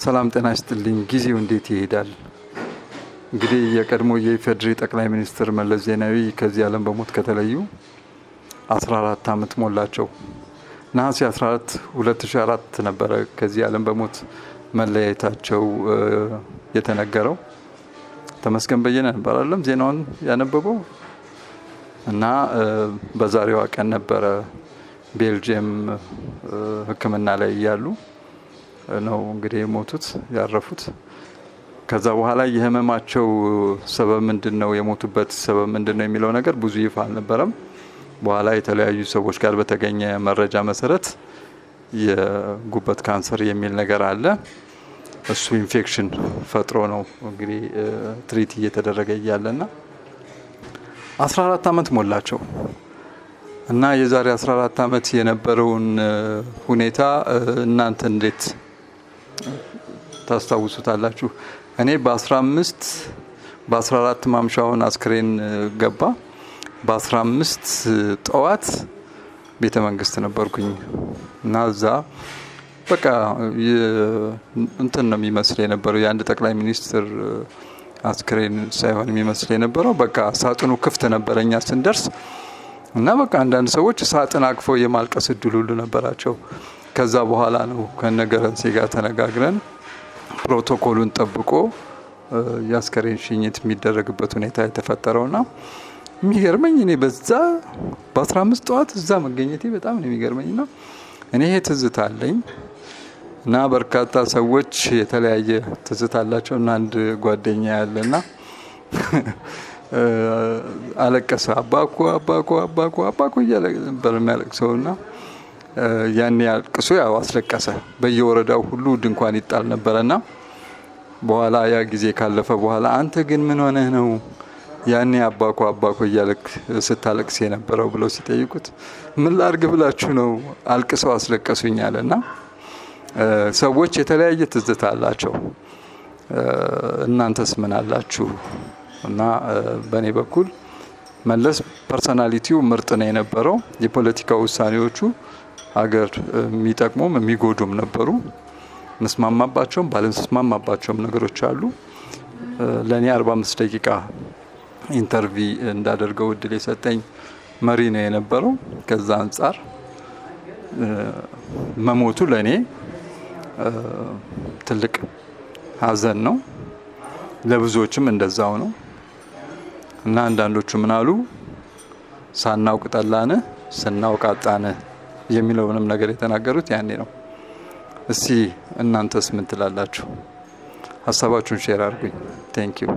ሰላም ጤና ይስጥልኝ። ጊዜው እንዴት ይሄዳል? እንግዲህ የቀድሞ የኢፌዴሪ ጠቅላይ ሚኒስትር መለስ ዜናዊ ከዚህ ዓለም በሞት ከተለዩ 14 ዓመት ሞላቸው። ነሐሴ 14 2004 ነበረ ከዚህ ዓለም በሞት መለያየታቸው የተነገረው። ተመስገን በየነ ነበር አይደለም ዜናውን ያነበበው እና በዛሬዋ ቀን ነበረ ቤልጅየም ሕክምና ላይ ያሉ ነው እንግዲህ የሞቱት ያረፉት። ከዛ በኋላ የህመማቸው ሰበብ ምንድነው፣ የሞቱበት ሰበብ ምንድነው የሚለው ነገር ብዙ ይፋ አልነበረም። በኋላ የተለያዩ ሰዎች ጋር በተገኘ መረጃ መሰረት የጉበት ካንሰር የሚል ነገር አለ። እሱ ኢንፌክሽን ፈጥሮ ነው እንግዲህ ትሪት እየተደረገ እያለና 14 ዓመት ሞላቸው እና የዛሬ 14 ዓመት የነበረውን ሁኔታ እናንተ እንዴት ታስታውሱታላችሁ? እኔ በ14 ማምሻውን አስክሬን ገባ። በ15 ጠዋት ቤተ መንግስት ነበርኩኝ እና እዛ በቃ እንትን ነው የሚመስል የነበረው የአንድ ጠቅላይ ሚኒስትር አስክሬን ሳይሆን የሚመስል የነበረው በቃ ሳጥኑ ክፍት ነበረ እኛ ስንደርስ እና በቃ አንዳንድ ሰዎች ሳጥን አቅፈው የማልቀስ እድል ሁሉ ነበራቸው። ከዛ በኋላ ነው ከነገረንሴ ጋር ተነጋግረን ፕሮቶኮሉን ጠብቆ የአስከሬን ሽኝት የሚደረግበት ሁኔታ የተፈጠረውና የሚገርመኝ እኔ በዛ በ15 ጠዋት እዛ መገኘቴ በጣም ነው የሚገርመኝና እኔ ይሄ ትዝታ አለኝ እና በርካታ ሰዎች የተለያየ ትዝታ አላቸው እና አንድ ጓደኛ ያለና አለቀሰ። አባኮ እያለ ነበር የሚያለቅሰውና ያኔ አልቅሶ ያው አስለቀሰ። በየወረዳው ሁሉ ድንኳን ይጣል ነበርና በኋላ ያ ጊዜ ካለፈ በኋላ አንተ ግን ምን ሆነህ ነው ያኔ አባኮ እያለክ ስታለቅስ የነበረው ብለው ሲጠይቁት ምን ላርግ ብላችሁ ነው አልቅሰው አስለቀሱኝ አለና ሰዎች የተለያየ ትዝታ አላቸው። እናንተስ ምን አላችሁ? እና በእኔ በኩል መለስ ፐርሰናሊቲው ምርጥ ነው የነበረው። የፖለቲካ ውሳኔዎቹ ሀገር የሚጠቅሙም የሚጎዱም ነበሩ። መስማማባቸውም ባለመስማማባቸውም ነገሮች አሉ። ለእኔ 45 ደቂቃ ኢንተርቪ እንዳደርገው እድል የሰጠኝ መሪ ነው የነበረው። ከዛ አንጻር መሞቱ ለእኔ ትልቅ ሀዘን ነው፣ ለብዙዎችም እንደዛው ነው እና አንዳንዶቹ ምን አሉ፣ ሳናውቅ ጠላንህ ስናውቅ አጣንህ የሚለውንም ነገር የተናገሩት ያኔ ነው። እስቲ እናንተስ ምን ትላላችሁ? ሀሳባችሁን ሼር አድርጉኝ። ቴንክ ዩ